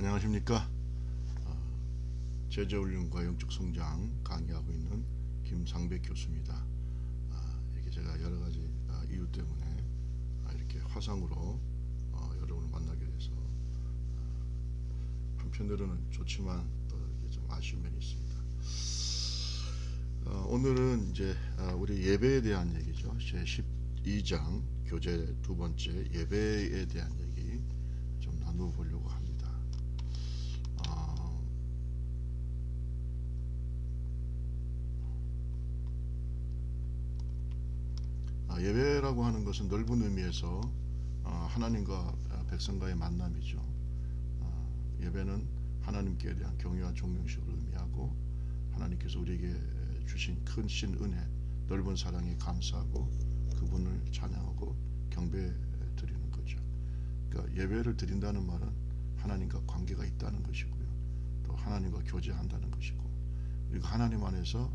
안녕하십니까. 제자훈련과 영적 성장 강의하고 있는 김상백 교수입니다. 이렇게 제가 여러 가지 이유 때문에 이렇게 화상으로 여러분을 만나게 돼서 한편으로는 좋지만 또 이렇게 좀 아쉬운 면이 있습니다. 오늘은 이제 우리 예배에 대한 얘기죠. 제 12장 교재 두 번째 예배에 대한 얘기 좀 나눠보려고 합니다. 예배라고 하는 것은 넓은 의미에서 하나님과 백성과의 만남이죠. 예배는 하나님께 대한 경외와 존경심을 의미하고 하나님께서 우리에게 주신 큰 신 은혜, 넓은 사랑에 감사하고 그분을 찬양하고 경배 드리는 거죠. 그러니까 예배를 드린다는 말은 하나님과 관계가 있다는 것이고요. 또 하나님과 교제한다는 것이고, 그리고 하나님 안에서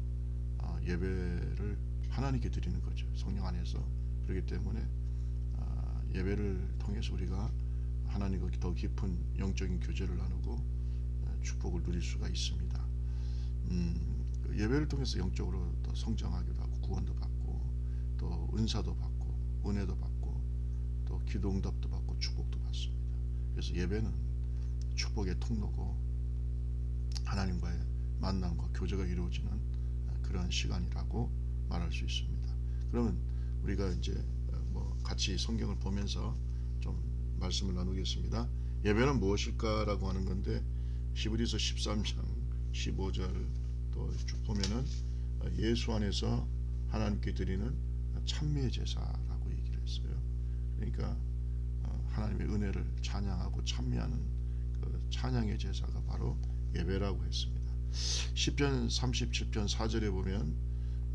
예배를 하나님께 드리는 거죠. 성령 안에서. 그렇기 때문에 예배를 통해서 우리가 하나님과 더 깊은 영적인 교제를 나누고 축복을 누릴 수가 있습니다. 예배를 통해서 영적으로 더 성장하기도 하고 구원도 받고 또 은사도 받고 은혜도 받고 또 기도 응답도 받고 축복도 받습니다. 그래서 예배는 축복의 통로고 하나님과의 만남과 교제가 이루어지는 그러한 시간이라고 말할 수 있습니다. 그러면 우리가 이제 같이 성경을 보면서 좀 말씀을 나누겠습니다. 예배는 무엇일까라고 하는 건데 히브리서 13장 15절 또 쭉 보면은 예수 안에서 하나님께 드리는 찬미의 제사라고 얘기를 했어요. 그러니까 하나님의 은혜를 찬양하고 찬미하는 그 찬양의 제사가 바로 예배라고 했습니다. 시편 37편 4절에 보면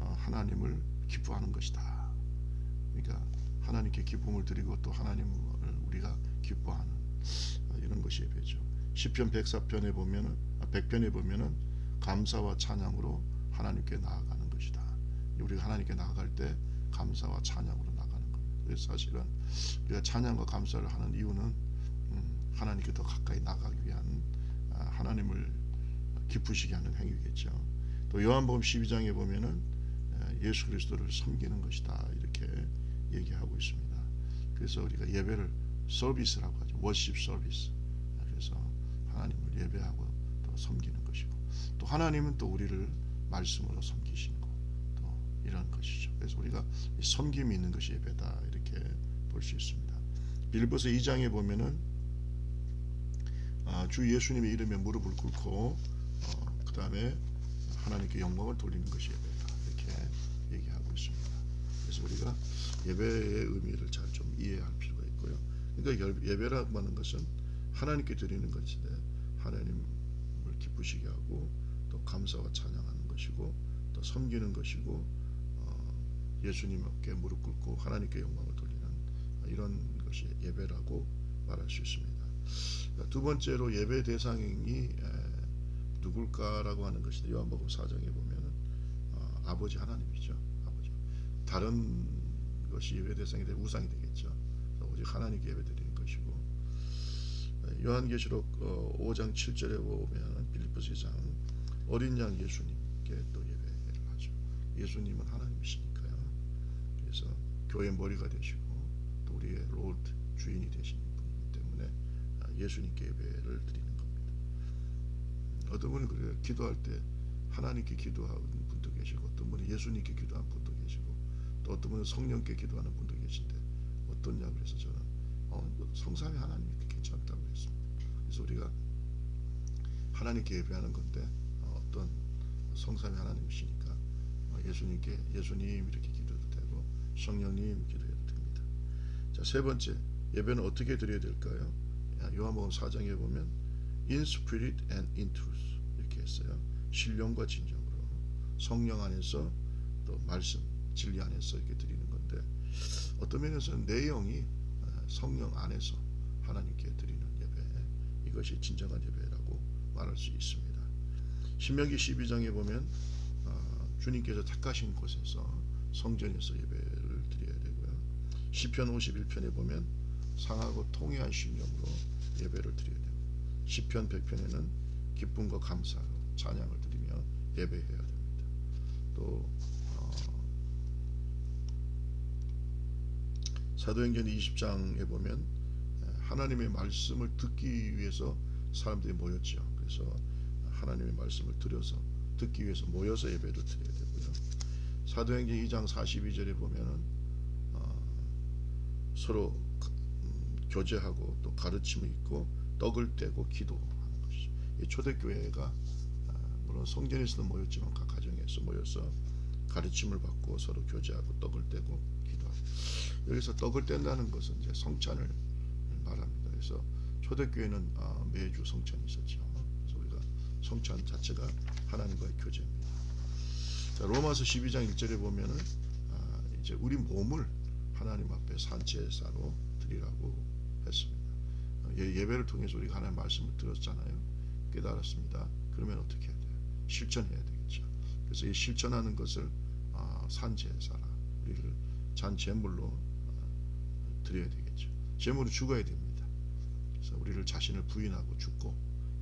하나님을 기뻐하는 것이다. 그러니까 하나님께 기쁨을 드리고 또 하나님을 우리가 기뻐하는 이런 것이 예배죠. 시편 104편에 보면은 100편에 보면은 감사와 찬양으로 하나님께 나아가는 것이다. 우리가 하나님께 나아갈 때 감사와 찬양으로 나가는 겁니다. 그래서 사실은 우리가 찬양과 감사를 하는 이유는 하나님께 더 가까이 나가기 위한 하나님을 기쁘시게 하는 행위겠죠. 또 요한복음 12장에 보면은 예수 그리스도를 섬기는 것이다 이렇게 얘기하고 있습니다. 그래서 우리가 예배를 서비스라고 하죠. 워십 서비스. 그래서 하나님을 예배하고 또 섬기는 것이고 또 하나님은 또 우리를 말씀으로 섬기시고 또 이런 것이죠. 그래서 우리가 섬김이 있는 것이 예배다 이렇게 볼 수 있습니다. 빌립보서 2장에 보면은 주 예수님의 이름에 무릎을 꿇고 그 다음에 하나님께 영광을 돌리는 것이 예배다 이렇게 얘기하고 있습니다. 그래서 우리가 예배의 의미를 잘 좀 이해할 필요가 있고요. 그러니까 예배라고 하는 것은 하나님께 드리는 것인데 하나님을 기쁘시게 하고 또 감사와 찬양하는 것이고 또 섬기는 것이고 예수님께 무릎 꿇고 하나님께 영광을 돌리는 이런 것이 예배라고 말할 수 있습니다. 두 번째로 예배 대상이 누굴까라고 하는 것인데 요한복음 4장에 보면은 아버지 하나님이죠. 아버지. 다른 것이 예배 대상이 되면 우상이 되겠죠. 오직 하나님께 예배 드리는 것이고 요한계시록 5장 7절에 보면 빌립보서 2장 어린 양 예수님께 또 예배를 하죠. 예수님은 하나님이시니까요. 그래서 교회 머리가 되시고 또 우리의 롤드 주인이 되시는 분이기 때문에 예수님께 예배를 드리는 겁니다. 어떤 분은 그래요. 기도할 때 하나님께 기도하는 분도 계시고 어떤 분은 예수님께 기도하는 분도 계시고 또 어떤 분은 성령께 기도하는 분도 계신데 어떠냐 그래서 저는 성삼위 하나님이 괜찮다고 했습니다. 그래서 우리가 하나님께 예배하는 건데 어떤 성삼위 하나님이시니까 예수님께 예수님 이렇게 기도해도 되고 성령님 기도해도 됩니다. 자, 세 번째 예배는 어떻게 드려야 될까요? 요한복음 4장에 보면 in spirit and in truth 이렇게 했어요. 신령과 진정으로 성령 안에서 또 말씀 진리 안에서 이렇게 드리는 건데 어떤 면에서는 내용이 성령 안에서 하나님께 드리는 예배 이것이 진정한 예배라고 말할 수 있습니다. 신명기 12장에 보면 주님께서 택하신 곳에서 성전에서 예배를 드려야 되고요. 시편 51편에 보면 상하고 통회한 신령으로 예배를 드려야 됩니다. 시편 100편에는 기쁨과 감사로 찬양을 드리며 예배해야 됩니다. 또 사도행전 20장에 보면 하나님의 말씀을 듣기 위해서 사람들이 모였죠. 그래서 하나님의 말씀을 들어서 듣기 위해서 모여서 예배를 드려야 되고요. 사도행전 2장 42절에 보면은 서로 교제하고 또 가르침이 있고 떡을 떼고 기도하는 것이죠. 이 초대교회가 물론 성전에서도 모였지만 각 가정에서 모여서 가르침을 받고 서로 교제하고 떡을 떼고 기도하고, 여기서 떡을 뗀다는 것은 이제 성찬을 말합니다. 그래서 초대교회는 매주 성찬이 있었죠. 그래서 우리가 성찬 자체가 하나님과의 교제입니다. 자, 로마서 12장 1절에 보면은 이제 우리 몸을 하나님 앞에 산제사로 드리라고 했습니다. 예배를 통해서 우리가 하나님의 말씀을 들었잖아요. 깨달았습니다. 그러면 어떻게 해야 돼요? 실천해야 되겠죠. 그래서 이 실천하는 것을 산제사라, 우리를 잔 제물로 드려야 되겠죠. 제물을 죽어야 됩니다. 그래서 우리를 자신을 부인하고 죽고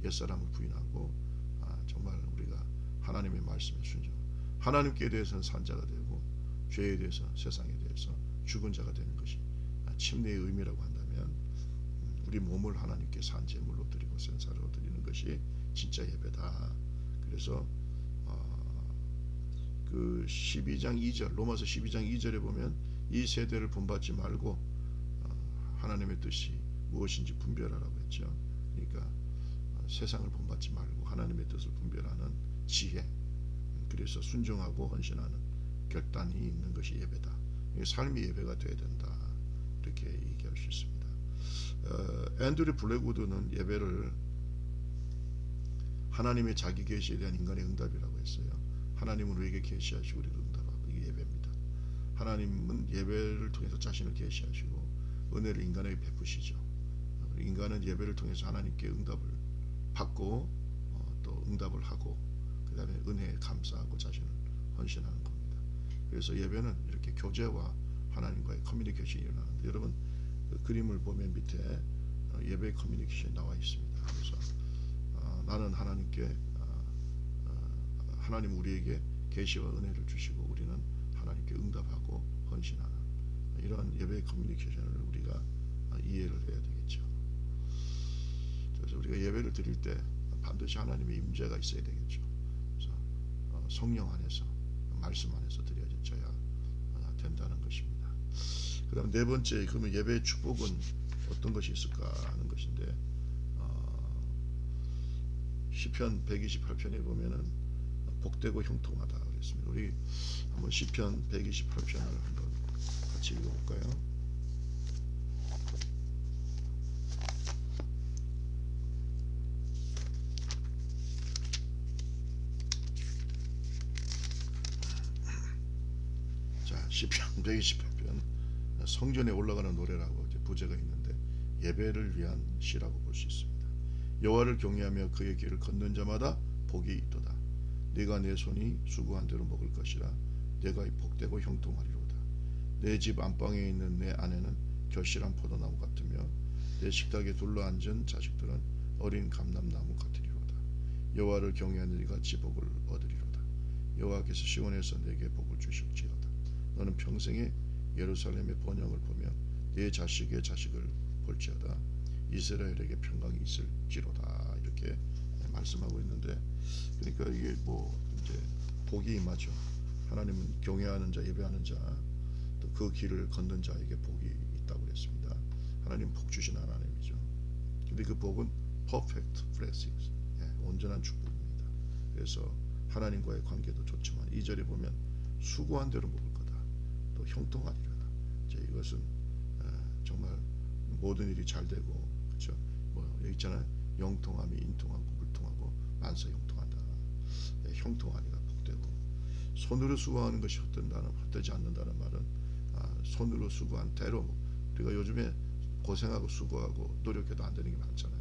옛사람을 부인하고 정말 우리가 하나님의 말씀에 순종, 하나님께 대해서는 산자가 되고 죄에 대해서 세상에 대해서 죽은 자가 되는 것이 침례의 의미라고 한다면, 우리 몸을 하나님께 산제물로 드리고 sen사로 드리는 것이 진짜 예배다. 그래서 그 12장 2절, 로마서 12장 2절에 보면 이 세대를 본받지 말고 하나님의 뜻이 무엇인지 분별하라고 했죠. 그러니까 세상을 본받지 말고 하나님의 뜻을 분별하는 지혜, 그래서 순종하고 헌신하는 결단이 있는 것이 예배다. 삶이 예배가 되어야 된다. 이렇게 얘기할 수 있습니다. 앤드류 블랙우드는 예배를 하나님의 자기 계시에 대한 인간의 응답이라고 했어요. 하나님은 우리에게 계시하시고 우리를 응답하고, 이게 예배입니다. 하나님은 예배를 통해서 자신을 계시하시고 은혜를 인간에게 베푸시죠. 인간은 예배를 통해서 하나님께 응답을 받고 또 응답을 하고 그 다음에 은혜에 감사하고 자신을 헌신하는 겁니다. 그래서 예배는 이렇게 교제와 하나님과의 커뮤니케이션이 일어나는데, 여러분 그 그림을 보면 밑에 예배 커뮤니케이션이 나와 있습니다. 그래서 나는 하나님께 하나님 우리에게 계시와 은혜를 주시고 우리는 하나님께 응답하고 헌신하는 이런 예배의 커뮤니케이션을 우리가 이해를 해야 되겠죠. 그래서 우리가 예배를 드릴 때 반드시 하나님의 임재가 있어야 되겠죠. 그래서 성령 안에서 말씀 안에서 드려져야 된다는 것입니다. 그다음 네 번째, 그러면 예배의 축복은 어떤 것이 있을까 하는 것인데, 시편 128편에 보면은 복되고 형통하다 그랬습니다. 우리 한번 시편 128편을 한번 같이 읽어볼까요? 자, 시편 128편 성전에 올라가는 노래라고 이제 부제가 있는데 예배를 위한 시라고 볼 수 있습니다. 여호와를 경외하며 그의 길을 걷는 자마다 복이 있도다. 네가 내 손이 수고한 대로 먹을 것이라. 내가 복되고 형통하리로다. 내 집 안방에 있는 내 아내는 결실한 포도나무 같으며 내 식탁에 둘러앉은 자식들은 어린 감람나무 같으리로다. 여호와를 경외하는 이가 같이 복을 얻으리로다. 여호와께서 시온에서 내게 복을 주실지어다. 너는 평생에 예루살렘의 번영을 보며 내 자식의 자식을 볼지어다. 이스라엘에게 평강이 있을지로다. 이렇게 말씀하고 있는데, 그러니까 이게 뭐 이제 복이 임하죠. 하나님은 경외하는 자, 예배하는 자, 또 그 길을 걷는 자에게 복이 있다고 했습니다. 하나님 복 주신 하나님이죠. 근데 그 복은 perfect blessings, 온전한 축복입니다. 그래서 하나님과의 관계도 좋지만 2절에 보면 수고한 대로 먹을 거다. 또 형통하리라. 이것은 정말 모든 일이 잘 되고, 그렇죠? 뭐 여기 있잖아요. 영통함이 인통하고 물통하고 만사형통한다. 형통하니라, 복되고. 손으로 수고하는 것이 헛되지 않는다는 말은 손으로 수고한 대로, 우리가 요즘에 고생하고 수고하고 노력해도 안 되는 게 많잖아요.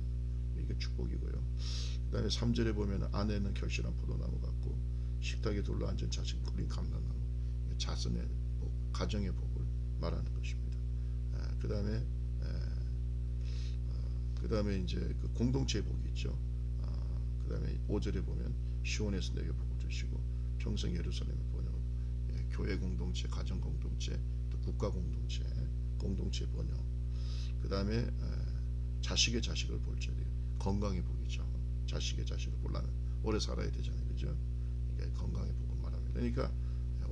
이게 축복이고요. 그 다음에 3절에 보면 아내는 결실한 포도나무 같고 식탁에 둘러앉은 자식 어린 감람나무, 자손의 복, 가정의 복을 말하는 것입니다. 그 다음에 그 다음에 이제 그 공동체의 복이 있죠. 그 다음에 5절에 보면 시온에서 내게 복을 주시고 평생 예루살렘에 번영, 교회 공동체, 가정 공동체, 또 국가 공동체, 공동체 번영. 그 다음에 자식의 자식을 볼 자리, 건강의 복이죠. 자식의 자식을 보려면 오래 살아야 되잖아요, 그죠? 그러니까 건강의 복을 말합니다. 그러니까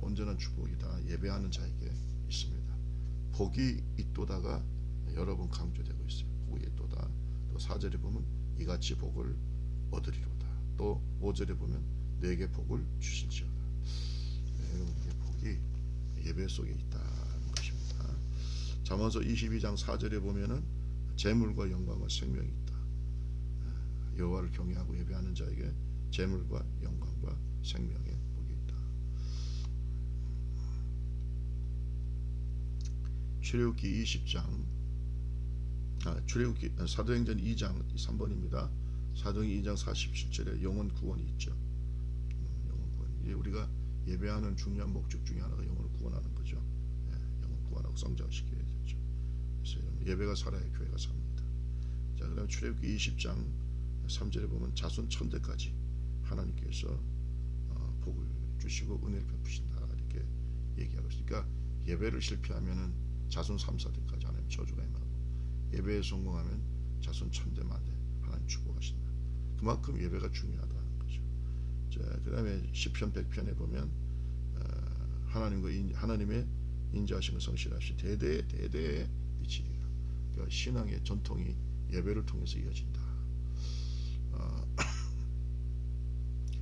온전한 축복이 다 예배하는 자에게 있습니다. 복이 있도다가 여러 번 강조되고 있어요. 복이 있도다. 또 4절에 보면 이같이 복을 얻으리로다. 또 5절에 보면 내게 복을 주실지어다. 여러분에게 복이 예배 속에 있다는 것입니다. 잠언서 22장 4절에 보면은 재물과 영광과 생명이 있다. 여호와를 경외하고 예배하는 자에게 재물과 영광과 생명의 복이 있다. 출애굽기 20장 출애굽기 사도행전 2장 3번입니다. 사도행전 2장 47절에 영혼 구원이 있죠. 영혼 구원. 우리가 예배하는 중요한 목적 중에 하나가 영혼을 구원하는 거죠. 영혼 구원하고 성장시켜야 되죠. 그래서 예배가 살아야 교회가 삽니다. 자, 그다음 출애굽기 20장 3절에 보면 자손 천대까지 하나님께서 복을 주시고 은혜를 베푸신다 이렇게 얘기하고 있으니까 예배를 실패하면은 자손 3,4대까지 하나님 저주가 임하고 예배에 성공하면 자손 천대 만대 하나님 축복하신다. 그만큼 예배가 중요하다는 거죠. 자, 그다음에 시편 100편에 보면 하나님의 인자하신 성실하시 대대에 미치리라. 그러니까 신앙의 전통이 예배를 통해서 이어진다.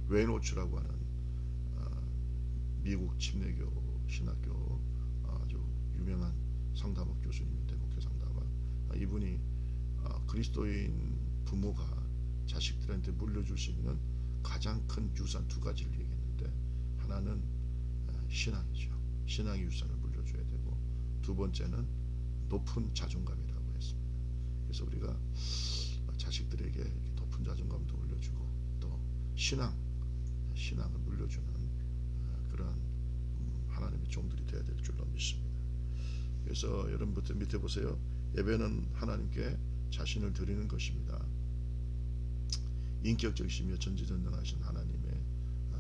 웨이노츠라고 하는 미국 침례교 신학교 아주 유명한 상담학 교수님인데 목회 상담학 이분이 그리스도인 부모가 자식들한테 물려줄 수 있는 가장 큰 유산 두 가지를 얘기했는데 하나는 신앙이죠. 신앙의 유산을 물려줘야 되고 두 번째는 높은 자존감이라고 했습니다. 그래서 우리가 자식들에게 높은 자존감도 물려주고 또 신앙을 물려주는 그런 하나님의 종들이 되어야 될 줄로 믿습니다. 그래서 여러분부터 밑에 보세요. 예배는 하나님께 자신을 드리는 것입니다. 인격적이시며 전지전능하신 하나님의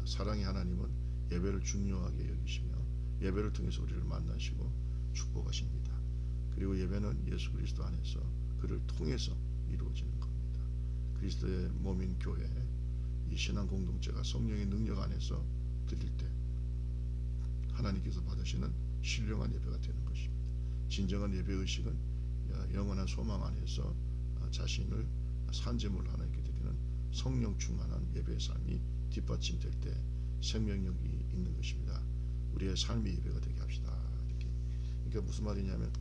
사랑의 하나님은 예배를 중요하게 여기시며 예배를 통해서 우리를 만나시고 축복하십니다. 그리고 예배는 예수 그리스도 안에서 그를 통해서 이루어지는 겁니다. 그리스도의 몸인 교회 이 신앙 공동체가 성령의 능력 안에서 드릴 때 하나님께서 받으시는 신령한 예배가 되는 것입니다. 진정한 예배의식은 영원한 소망 안에서 자신을 산재물로 하나님께 드리는 성령 충만한 예배의 삶이 뒷받침될 때 생명력이 있는 것입니다. 우리의 삶의 예배가 되게 합시다. 이렇게. 그러니까 무슨 말이냐면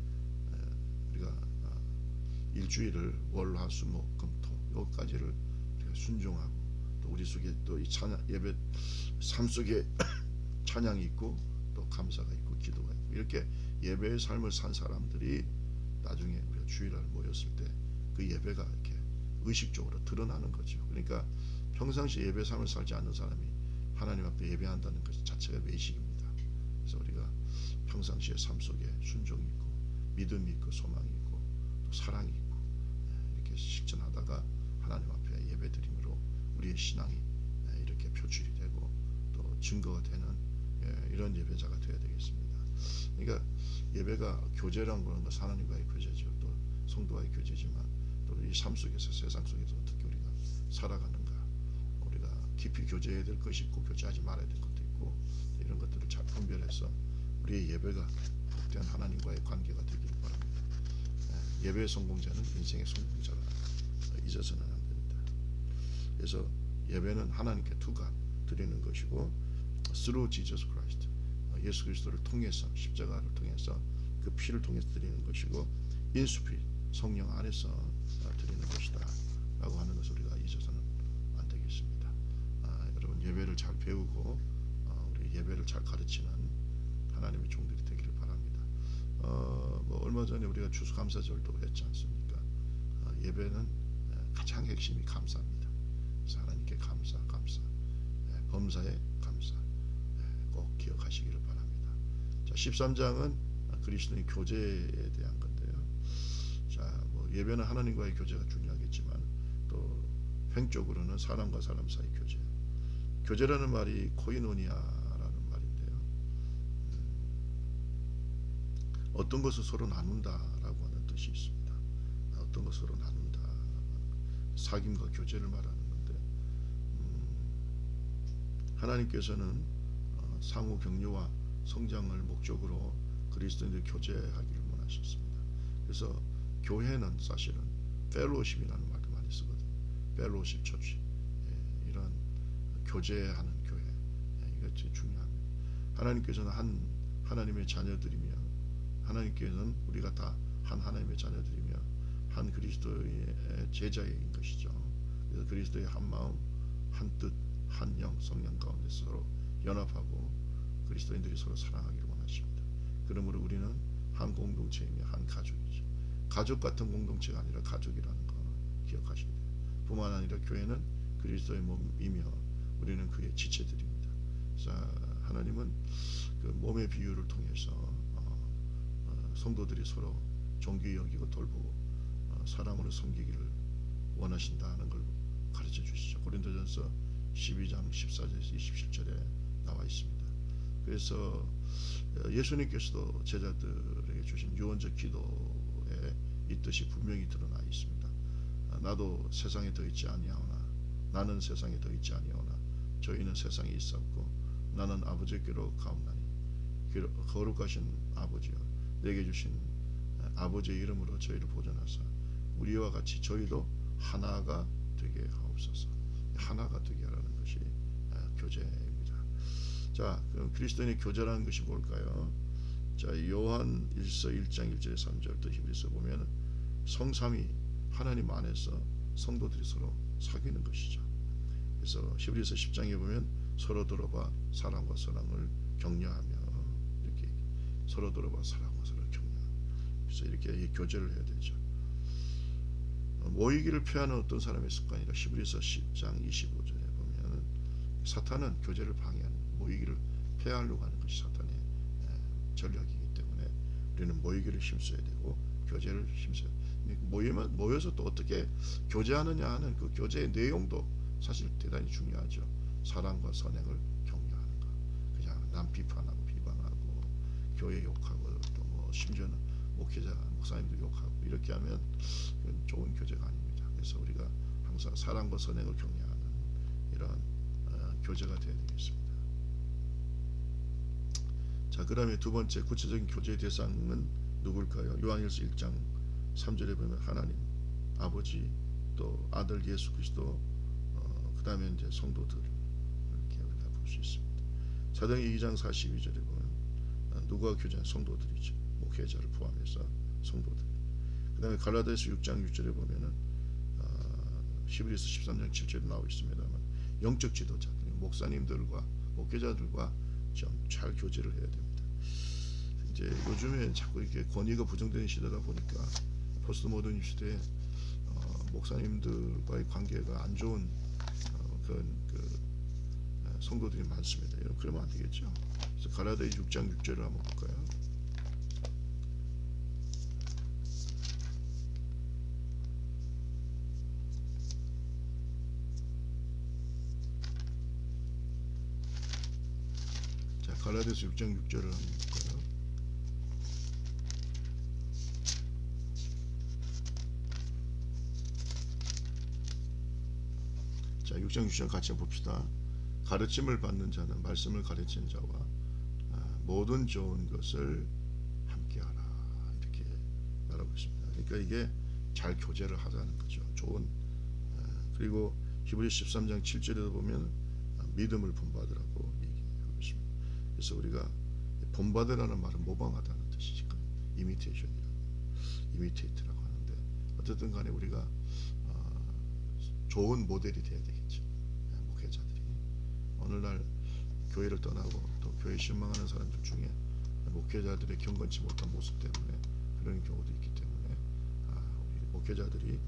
우리가 일주일을 월, 화, 수, 목, 금, 토 여기까지를 우리가 순종하고 또 우리 속에 또 이 찬양 예배 삶 속에 찬양이 있고 또 감사가 있고 기도가 있고 이렇게 예배의 삶을 산 사람들이 나중에 우리가 주일날 모였을 때 그 예배가 이렇게 의식적으로 드러나는 거죠. 그러니까 평상시 예배 삶을 살지 않는 사람이 하나님 앞에 예배한다는 것 자체가 외식입니다. 그래서 우리가 평상시의 삶 속에 순종이 있고 믿음이 있고 소망이 있고 또 사랑이 있고 이렇게 실천하다가 하나님 앞에 예배드림으로 우리의 신앙이 이렇게 표출이 되고 또 증거가 되는 이런 예배자가 되어야 되겠습니다. 그러니까 예배가 교제라는 것은 하나님과의 교제죠. 또 성도와의 교제지만 또 이 삶 속에서 세상 속에서 어떻게 우리가 살아가는가 우리가 깊이 교제해야 될 것이 있고 교제하지 말아야 될 것도 있고 이런 것들을 잘 분별해서 우리의 예배가 복된 하나님과의 관계가 되기를 바랍니다. 예배의 성공자는 인생의 성공자라 잊어서는 안 됩니다. 그래서 예배는 하나님께 투가 드리는 것이고 through Jesus Christ 예수 그리스도를 통해서 십자가를 통해서 그 피를 통해서 드리는 것이고 in spirit 성령 안에서 드리는 것이다 라고 하는 것을 우리가 잊어서는 안 되겠습니다. 여러분 예배를 잘 배우고 우리 예배를 잘 가르치는 하나님의 종들이 되기를 바랍니다. 뭐 얼마 전에 우리가 추수감사절도 했지 않습니까? 예배는 가장 핵심이 감사입니다. 그래서 하나님께 감사 범사에 감사 꼭 기억하시기를 바랍니다. 자, 13장은 그리스도의 교제에 대한 건데요. 자, 뭐 예배는 하나님과의 교제가 중요하게 행적으로는 사람과 사람 사이 교제. 교제라는 말이 코이노니아라는 말인데요. 어떤 것을 서로 나눈다라고 하는 뜻이 있습니다. 어떤 것을 서로 나눈다. 사귐과 교제를 말하는 건데, 하나님께서는 상호 격려와 성장을 목적으로 그리스도인들 교제하기를 원하셨습니다. 그래서 교회는 사실은 펠로십이라는 말도 많이 쓰거든요. 펠로십 처치, 이런 교제하는 교회, 이게 제일 중요합니다. 하나님께서는 한 하나님의 자녀들이며, 하나님께서는 우리가 다 한 하나님의 자녀들이며 한 그리스도의 제자인 것이죠. 그래서 그리스도의 한 마음, 한 뜻, 한 영, 성령 가운데 서로 연합하고 그리스도인들이 서로 사랑하기를 원하십니다. 그러므로 우리는 한 공동체이며 한 가족이죠. 가족 같은 공동체가 아니라 가족이라는 거 기억하셔야 돼요. 뿐만 아니라 교회는 그리스도의 몸이며 우리는 그의 지체들입니다. 그래서 하나님은 그 몸의 비유를 통해서 성도들이 서로 존귀 여기고 돌보고 사랑으로 섬기기를 원하신다는 걸 가르쳐 주시죠. 고린도전서 12장 14절에서 27절에 나와 있습니다. 그래서 예수님께서도 제자들에게 주신 유언적 기도에 이 뜻이 분명히 드러나 있습니다. 나도 세상에 더 있지 아니하오나 나는 세상에 더 있지 아니하오나 저희는 세상에 있었고 나는 아버지께로 가옵나니 거룩하신 아버지여 내게 주신 아버지의 이름으로 저희를 보존하사 우리와 같이 저희도 하나가 되게 하옵소서. 하나가 되게 하라는 것이 교제입니다. 자, 그럼 그리스도인의 교제라는 것이 뭘까요? 자, 요한 1서 1장 1절에 3절 또 히브리서 보면 성삼위 하나님 안에서 성도들이 서로 사귀는 것이죠. 그래서 히브리서 10장에 보면 서로 돌아봐 사랑과 사랑을 격려하며 이렇게 서로 돌아봐 사랑과 사랑을 격려. 그래서 이렇게 이 교제를 해야 되죠. 모이기를 피하는 어떤 사람의 습관이라 히브리서 10장 25절에 보면 사탄은 교제를 방해하는 모이기를 폐하려고 하는 것이 사탄의 전략이기 때문에 우리는 모이기를 힘써야 되고 교제를 힘써야 돼요. 모여서 또 어떻게 교제하느냐 하는 그 교제의 내용도 사실 대단히 중요하죠. 사랑과 선행을 격려하는 것. 그냥 남 비판하고 비방하고 교회 욕하고 또 뭐 심지어는 목회자 목사님도 욕하고 이렇게 하면 그건 좋은 교제가 아닙니다. 그래서 우리가 항상 사랑과 선행을 격려하는 이런 교제가 되어야 되겠습니다. 자, 그다음에 두 번째 구체적인 교제의 대상은 누굴까요? 요한일서 1장 3절에 보면 하나님, 아버지, 또 아들 예수 그리스도, 그다음에 이제 성도들 이렇게 우리가 볼 수 있습니다. 사도행전 2장 42절에 보면 누가 교제한 성도들이죠. 목회자를 포함해서 성도들. 그다음에 갈라디아서 6장 6절에 보면은 히브리서 13장 7절에 나와 있습니다만 영적 지도자들, 목사님들과 목회자들과 좀 잘 교제를 해야 됩니다. 이제 요즘에 자꾸 이렇게 권위가 부정되는 시대다 보니까 포스트 모던 시대에 목사님들과의 관계가 안 좋은 성도들이 많습니다. 여러분 그러면 안 되겠죠. 그래서 갈라디아서 6장 6절을 한번 볼까요? 갈라디아서 6장 6절을 한번 볼까요? 자, 6장 6절 같이 봅시다. 가르침을 받는 자는 말씀을 가르치는 자와 모든 좋은 것을 함께하라 이렇게 말하고 있습니다. 그러니까 이게 잘 교제를 하자는 거죠. 좋은 그리고 히브리서 13장 7절에도 보면 믿음을 본받으라고 얘기하고 있습니다. 그래서 우리가 본받으라는 말은 모방하다는 뜻이죠. 이미테이트라고 하는데 어쨌든 간에 우리가 좋은 모델이 돼야 되겠죠. 목회자들이 오늘날 교회를 떠나고 또 교회 실망하는 사람들 중에 목회자들의 경건치 못한 모습 때문에 그런 경우도 있기 때문에 우리 목회자들이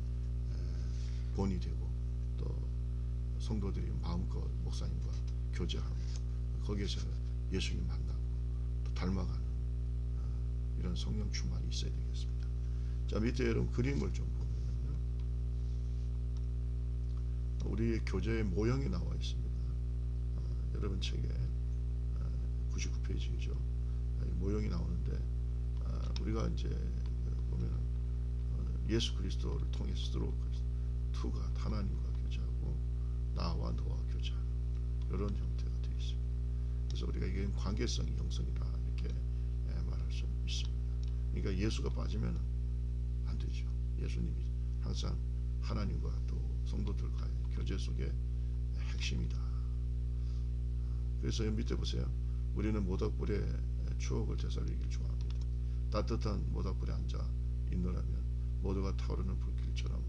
본이 되고 또 성도들이 마음껏 목사님과 교제하고 거기에서 예수님 만나고 또 닮아가는 이런 성령 충만이 있어야 되겠습니다. 자, 밑에 여러분 그림을 좀 보면요. 우리의 교제의 모형이 나와 있습니다. 여러분 책에 99페이지죠. 모형이 나오는데 우리가 이제 보면은 예수 그리스도를 통해서 투가 하나님과 교제하고 나와 너와 교제하는 이런 형태가 되어 있습니다. 그래서 우리가 이게 관계성이 형성이다 이렇게 말할 수 있습니다. 그러니까 예수가 빠지면 안 되죠. 예수님이 항상 하나님과 또 성도들과의 교제 속에 핵심이다. 그래서 밑에 보세요. 우리는 모닥불에 추억을 되살리길 좋아합니다. 따뜻한 모닥불에 앉아 있노라면 모두가 타오르는 불길처럼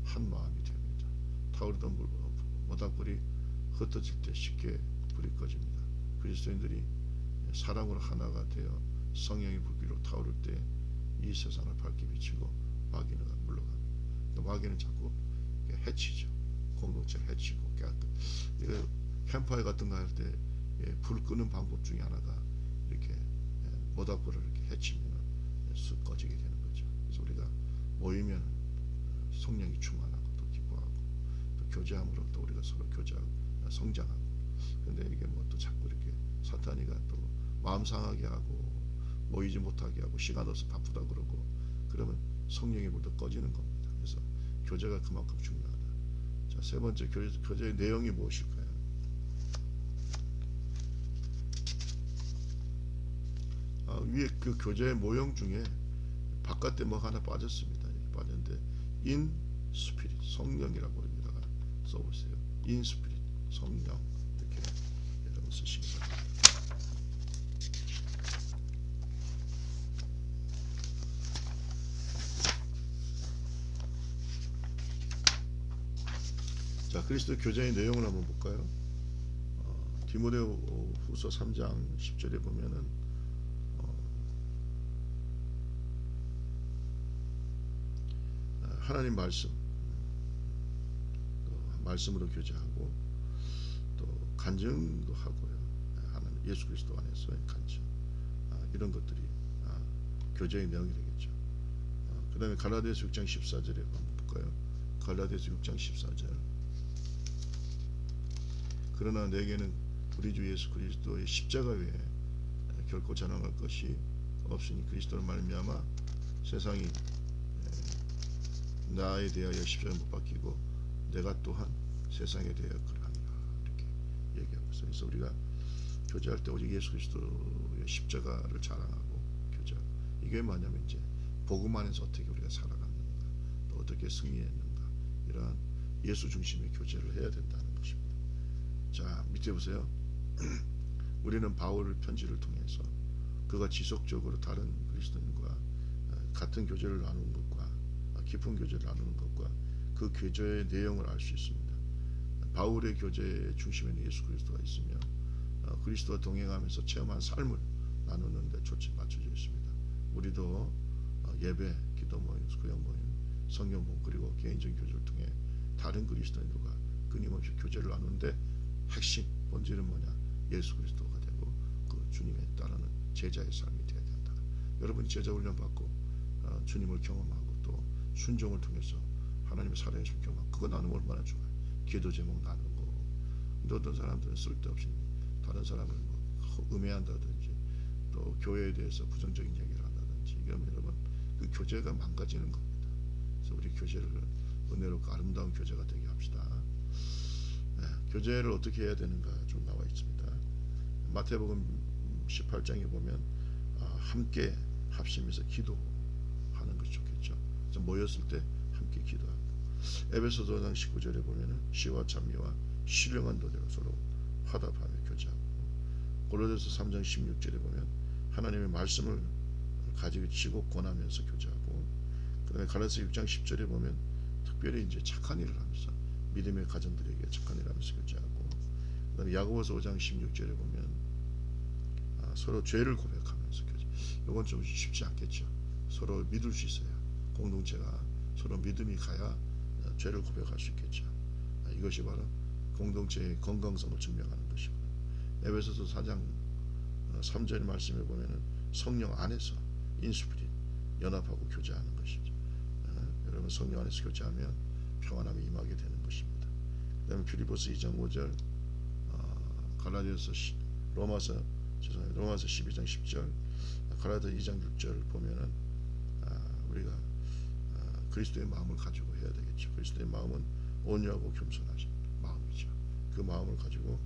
한 마음이 됩니다. 타오르던 모닥불이 흩어질 때 쉽게 불이 꺼집니다. 그리스도인들이 사랑으로 하나가 되어 성령의 불길로 타오를 때 이 세상을 밝게 비치고 마귀는 물러갑니다. 마귀는 자꾸 해치죠. 공동체를 해치고 캠파이어 같은 거 할 때 불 끄는 방법 중에 하나가 이렇게 모닥불을 이렇게 해치면 쑥 꺼지게 되는 거죠. 그래서 우리가 모이면 성령이 충만하고 또 기뻐하고 또 교제함으로 또 우리가 서로 교제하고 성장하고. 근데 이게 뭐 또 자꾸 이렇게 사탄이가 또 마음 상하게 하고 모이지 못하게 하고 시간 없어 바쁘다 그러고 그러면 성령의 불도 꺼지는 겁니다. 그래서 교제가 그만큼 중요하다. 자, 세 번째 교제의 내용이 무엇일까요? 위에 그 교제의 모형 중에 바깥에 뭐 하나 빠졌습니다. 빠졌는데 in spirit 성령이라고 여기다가 써보세요. in spirit 성령 이렇게 여러분 쓰시기 바랍니다. 자, 그리스도 교제의 내용을 한번 볼까요? 디모데후 후서 3장 10절에 보면은 하나님 말씀으로 교제하고 또 간증도 하고요. 하나님 예수 그리스도 안에서의 간증 이런 것들이 교제의 내용이 되겠죠. 그 다음에 갈라디아서 6장 14절에 한번 볼까요? 갈라디아서 6장 14절. 그러나 내게는 우리 주 예수 그리스도의 십자가 외에 결코 자랑할 것이 없으니 그리스도를 말미암아 세상이 나에 대하여 십자가에 못 박히고 내가 또한 세상에 대하여 그러하니라 이렇게 얘기하고 있어요. 그래서 우리가 교제할 때 오직 예수 그리스도의 십자가를 자랑하고 교제하고 이게 뭐냐면 이제 복음 안에서 어떻게 우리가 살아갔는가 또 어떻게 승리했는가 이러한 예수 중심의 교제를 해야 된다는 것입니다. 자, 밑에 보세요. 우리는 바울 편지를 통해서 그가 지속적으로 다른 그리스도인과 같은 교제를 나누는 것과 깊은 교제를 나누는 것과 그 교제의 내용을 알 수 있습니다. 바울의 교제의 중심에는 예수 그리스도가 있으며 그리스도와 동행하면서 체험한 삶을 나누는 데 초점이 맞춰져 있습니다. 우리도 예배, 기도 모임, 구역 모임, 성경 모임 그리고 개인적인 교제를 통해 다른 그리스도인들과 끊임없이 교제를 나누는데 핵심, 본질은 뭐냐? 예수 그리스도가 되고 그 주님에 따르는 제자의 삶이 되어야 된다. 여러분이 제자 훈련 받고 주님을 경험하고 또 순종을 통해서 하나님의 살아계신 경험 그거 나누면 얼마나 좋아요. 기도 제목 나누고. 근데 어떤 사람들은 쓸데없이 다른 사람을 뭐 음해한다든지 또 교회에 대해서 부정적인 얘기를 한다든지 이러면 여러분 그 교제가 망가지는 겁니다. 그래서 우리 교제를 은혜롭고 아름다운 교제가 되게 합시다. 교제를 어떻게 해야 되는가 좀 나와 있습니다. 마태복음 18장에 보면 함께 합심해서 기도하는 것이 좋겠죠. 그래서 모였을 때 함께 기도하고 에베소서 5장 19절에 보면은 시와 찬미와 신령한 노래로 서로 화답하며 교제하고 고린도서 3장 16절에 보면 하나님의 말씀을 가지고 지고 권하면서 교제하고 그다음에 갈라디아서 6장 10절에 보면 특별히 이제 착한 일을 하면서 믿음의 가정들에게 착한 일을 하면서 교제하고 그다음에 야고보서 5장 16절에 보면 서로 죄를 고백하면서 교제. 이건 좀 쉽지 않겠죠. 서로 믿을 수 있어야 공동체가 서로 믿음이 가야 죄를 고백할 수 있겠죠. 이것이 바로 공동체의 건강성을 증명하는 것입니다. 에베소서 4장 3절 말씀에 보면은 성령 안에서 인스피릿 연합하고 교제하는 것이죠. 여러분 성령 안에서 교제하면 평안함이 임하게 되는 것입니다. 그다음에 필리포스 2장 5절, 갈라디아서 로마서 12장 10절, 갈라디아 2장 6절 보면은 우리가 그리스도의 마음을 가지고 해야 되겠죠. 그리스도의 마음은 온유하고 겸손하신 마음이죠. 그 마음을 가지고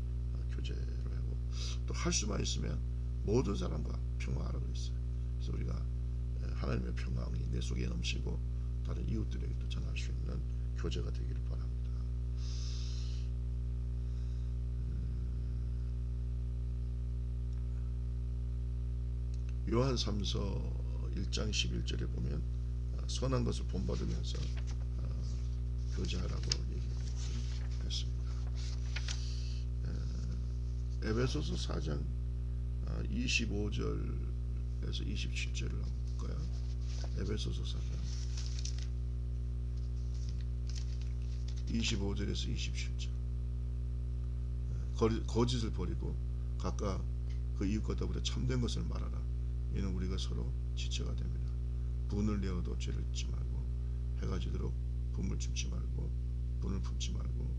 교제를 하고, 또 할 수만 있으면 모든 사람과 평화하라고 했어요. 그래서 우리가 하나님의 평강이 내 속에 넘치고 다른 이웃들에게도 전할 수 있는 교제가 되기를 바랍니다. 요한 3서 1장 11절에 보면 선한 것을 본받으면서 교제하라고 얘기했습니다. 에베소서 4장 25절에서 27절을 한번 볼까요? 에베소서 4장 25절에서 27절. 거짓을 버리고 각각 그 이웃과 더불어 참된 것을 말하라. 이는 우리가 서로 지체가 됩니다. 분을 내어도 죄를 짓지 말고, 해가 지도록 분을 품지 말고, 분을 품지 말고,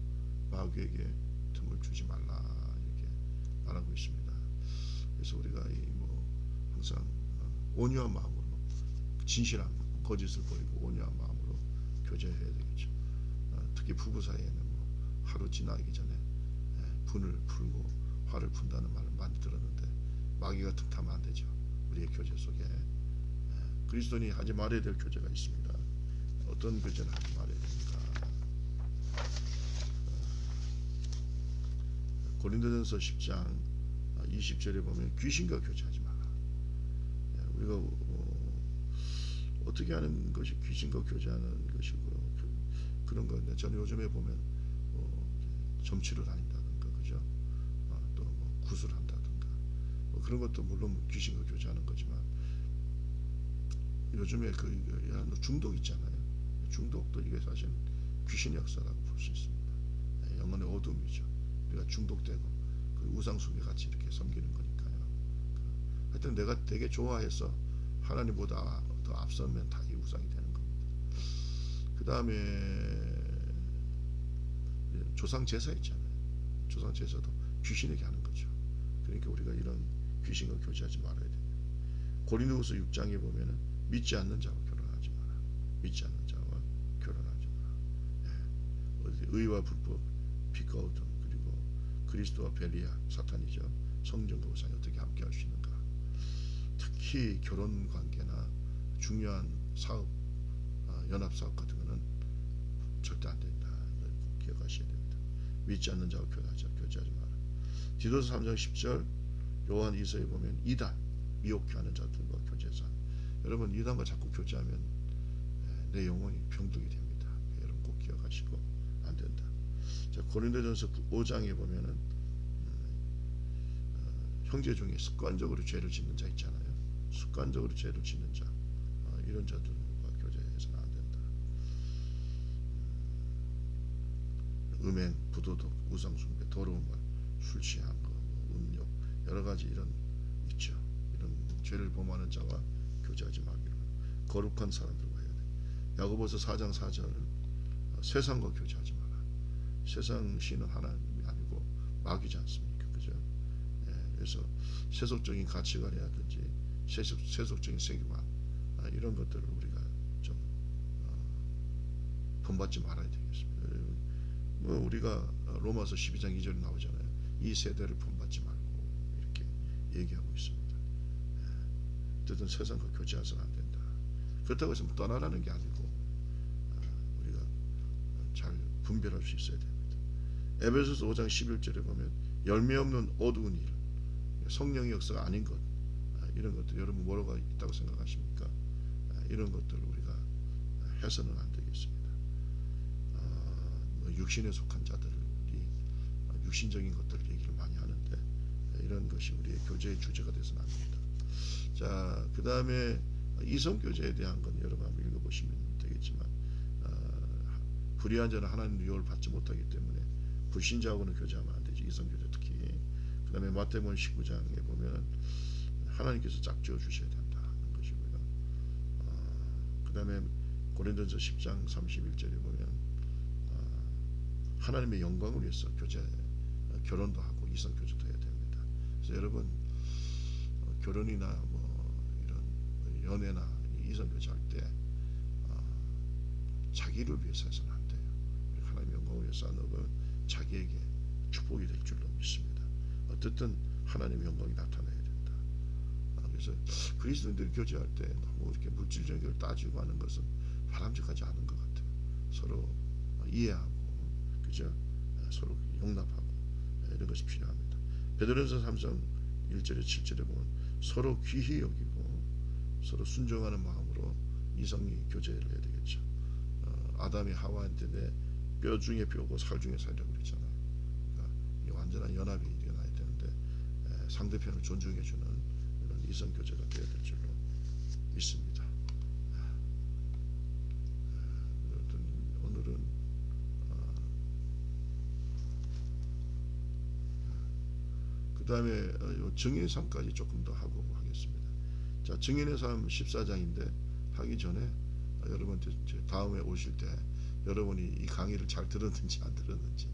마귀에게 틈을 주지 말라, 이렇게 말하고 있습니다. 그래서 우리가 항상 온유한 마음으로, 진실한 거짓을 버리고 온유한 마음으로 교제해야 되겠죠. 특히 부부 사이에는 하루 지나기 전에 분을 풀고 화를 푼다는 말을 많이 들었는데, 마귀가 틈타면 안 되죠. 우리의 교제 속에 그리스도인이 하지 말아야 될 교제가 있습니다. 어떤 교제를 하지 말아야 됩니까? 고린도전서 10장 20절에 보면 귀신과 교제하지 마라. 우리가 어떻게 하는 것이 귀신과 교제하는 것이고, 그런 건데, 저는 요즘에 보면 점치러 다닌다든가, 그죠? 또 구술한다든가, 그런 것도 물론 귀신과 교제하는 거지만, 요즘에 중독 있잖아요. 중독도 이게 사실 귀신의 역사라고 볼 수 있습니다. 영혼의 어둠이죠. 우리가 중독되고 그 우상숭배 같이 이렇게 섬기는 거니까요. 하여튼 내가 되게 좋아해서 하나님보다 더 앞서면 다 이 우상이 되는 겁니다. 그 다음에 조상 제사 있잖아요. 조상 제사도 귀신에게 하는 거죠. 그러니까 우리가 이런 귀신과 교제하지 말아야 됩니다. 고린도후서 6장에 보면은 믿지 않는 자와 결혼하지 마라. 믿지 않는 자와 결혼하지 마라. 의와 불법, 빛과 어둠, 그리고 그리스도와 벨리아, 사탄이죠. 성전과 우상이 어떻게 함께 할 수 있는가. 특히 결혼 관계나 중요한 사업, 연합 사업 같은 거는 절대 안 된다. 꼭 기억하셔야 됩니다. 믿지 않는 자와 교제하지 마라. 디도서 3장 10절, 요한 2서에 보면 이단, 미혹해 하는 자들과 교제하자. 여러분, 이단과 자꾸 교제하면 내 영혼이 병들게 됩니다. 여러분 꼭 기억하시고 안 된다. 자, 고린도전서 5장에 보면은 형제 중에 습관적으로 죄를 짓는 자 있잖아요. 습관적으로 죄를 짓는 자, 이런 자들과 교제해서는 안 된다. 음행, 부도덕, 우상숭배, 더러운 말, 술 취한 거, 음욕, 여러 가지 이런 있죠. 이런 죄를 범하는 자와 교제하지 말기로. 거룩한 사람들과 해야 돼. 야고보서 4장 4절, 세상과 교제하지 마라. 세상 신은 하나님이 아니고 마귀지 않습니까? 그죠? 그래서 세속적인 가치관이라든지 세속적인 세계관, 이런 것들을 우리가 좀 본받지 말아야 되겠습니다. 우리가 로마서 12장 2절에 나오잖아요. 이 세대를 본받지 말고 이렇게 얘기하고 있습니다. 어쨌든 세상과 교제해서는 안 된다. 그렇다고 해서 떠나라는 게 아니고 우리가 잘 분별할 수 있어야 됩니다. 에베소서 5장 11절에 보면 열매 없는 어두운 일, 성령의 역사가 아닌 것, 이런 것들 여러분 뭐가 있다고 생각하십니까? 이런 것들을 우리가 해서는 안 되겠습니다. 육신에 속한 자들이 육신적인 것들을 얘기를 많이 하는데, 이런 것이 우리의 교제의 주제가 되서는 안 됩니다. 자, 그 다음에 이성 교제에 대한 건 여러분 한번 읽어보시면 되겠지만, 불의한 자는 하나님 유혹을 받지 못하기 때문에 불신자하고는 교제하면 안 되죠. 이성 교제 특히. 그 다음에 마태복음 19장에 보면 하나님께서 짝지어 주셔야 된다는 것이고요. 그 다음에 고린도전서 10장 31절에 보면 하나님의 영광을 위해서 결혼도 하고 이성 교제도 해야 됩니다. 그래서 여러분 결혼이나 뭐 이런 연애나 이성 교제할 때 자기를 위해서 해서는 안 돼요. 하나님의 영광을 위해서 하는 건 자기에게 축복이 될 줄로 믿습니다. 어쨌든 하나님의 영광이 나타나야 된다. 그래서 그리스도인들 교제할 때 너무 이렇게 물질적인 걸 따지고 하는 것은 바람직하지 않은 것 같아요. 서로 이해하고, 그죠? 서로 용납하고 이런 것이 필요합니다. 베드로전서 3장 1절에 7절에 보면 서로 귀히 여기고 서로 순종하는 마음으로 이성이 교제를 해야 되겠죠. 아담이 하와한테 내 뼈 중에 뼈고 살 중에 살이라고 그랬잖아요. 그러니까 완전한 연합이 일어나야 되는데 상대편을 존중해주는 이런 이성 교제가 되어야 될 줄로 믿습니다. 오늘은 그 다음에 증인의 삶까지 조금 더 하고 하겠습니다. 자, 증인의 삶 14장인데 하기 전에 여러분한테 이제 다음에 오실 때 여러분이 이 강의를 잘 들었는지 안 들었는지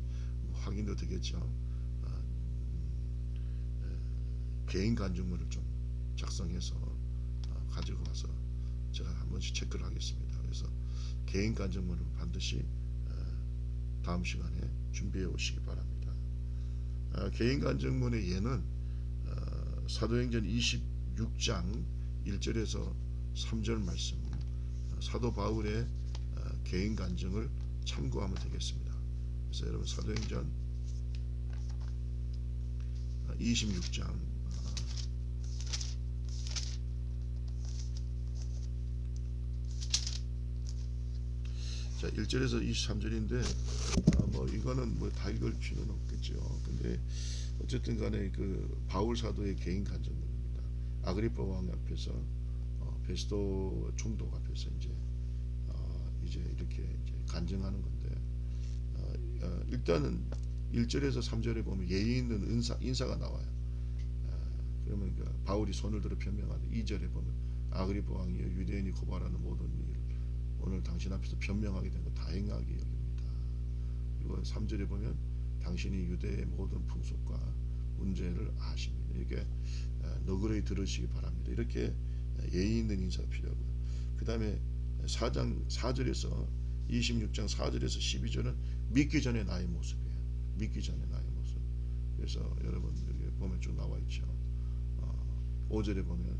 뭐 확인도 되겠죠. 개인 간증문을 좀 작성해서 가지고 와서 제가 한 번씩 체크를 하겠습니다. 그래서 개인 간증문을 반드시 다음 시간에 준비해 오시기 바랍니다. 개인 간증문의 예는 사도행전 26장 1절에서 3절 말씀, 사도 바울의 개인 간증을 참고하면 되겠습니다. 그래서 여러분 사도행전 26장 자 1절에서 23절인데 뭐 이거는 뭐 다 읽을 필요는 없겠죠. 근데 어쨌든 간에 그 바울 사도의 개인 간증문입니다. 아그리파 왕 앞에서 베스도 총독 앞에서 이제 이렇게 이제 간증하는 건데 일단은 1절에서 3절에 보면 예의 있는 인사가 나와요. 그러면 그 바울이 손을 들어 변명하는 2절에 보면 아그리파 왕이 유대인이 고발하는 모든 일 오늘 당신 앞에서 변명하게 된 거 다행하게 여깁니다. 그리고 3절에 보면 당신이 유대의 모든 풍속과 문제를 아십니다. 이렇게 너그러이 들으시기 바랍니다. 이렇게 예의 있는 인사가 필요하고요. 그 다음에 4장 4절에서 26장 4절에서 12절은 믿기 전에 나의 모습이에요. 믿기 전에 나의 모습. 그래서 여러분 여기 보면 쭉 나와 있죠. 5절에 보면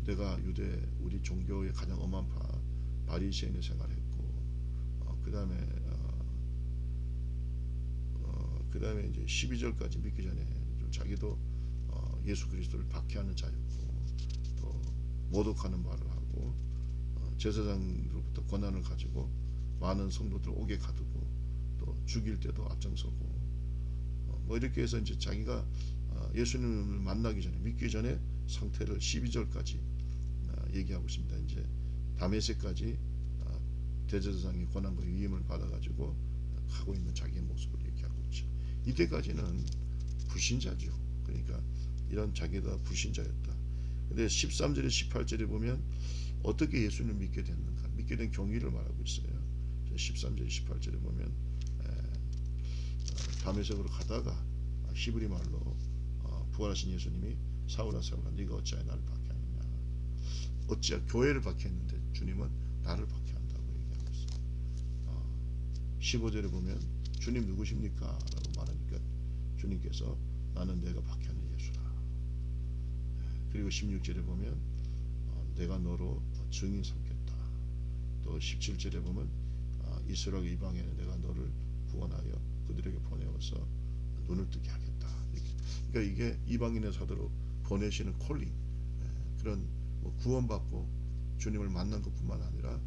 내가 유대 우리 종교의 가장 엄한 바리새인의 생활했고 그 다음에 이제 12절까지 믿기 전에 자기도 예수 그리스도를 박해하는 자였고 또 모독하는 말을 하고 제사장으로부터 권한을 가지고 많은 성도들 옥에 가두고 또 죽일 때도 앞장서고 뭐 이렇게 해서 이제 자기가 예수님을 만나기 전에 믿기 전에 상태를 12절까지 얘기하고 있습니다. 이제 다메섹까지 대제사장의 권한과 위임을 받아가지고 하고 있는 자기의 모습을 얘기하고 있죠. 이때까지는 불신자죠. 그러니까 이런 자기가 불신자였다. 근데 13절에 18절에 보면 어떻게 예수님을 믿게 됐는가, 믿게 된 경위를 말하고 있어요. 13절 18절에 보면 다메섹으로 가다가 히브리 말로 부활하신 예수님이 사울아 사울아 네가 어찌하여 나를 박해하느냐, 어찌하여 교회를 박해했는데 주님은 나를 박해한다고 얘기하고 있어요. 15절에 보면 주님 누구십니까? 라고 말하니까 주님께서 나는 내가 박해하는 예수다. 그리고 16절에 보면 내가 너로 증인 삼겠다. 또 17절에 보면 이스라엘 이방에는 내가 너를 구원하여 그들에게 보내어서 눈을 뜨게 하겠다. 그러니까 이게 이방인의 사도로 보내시는 콜링, 그런 뭐 구원받고 주님을 만난 것뿐만 아니라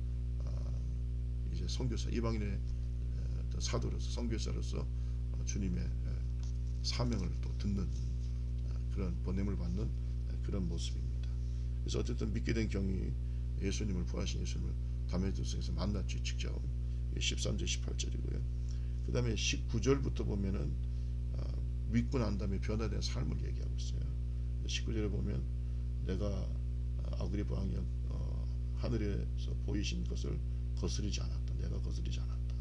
이제 선교사, 이방인의 사도로서 선교사로서 주님의 사명을 또 듣는 그런 보냄을 받는 그런 모습입니다. 그래서 어쨌든 믿게 된 경위, 예수님을 부활하신 예수님을 다메섹에서 만났지 직접. 13절 18절이고요. 그 다음에 19절부터 보면은 믿고 난 다음에 변화된 삶을 얘기하고 있어요. 19절에 보면 내가 아그리파 왕이 하늘에서 보이신 것을 거스르지 않았다. 내가 거스르지 않았다.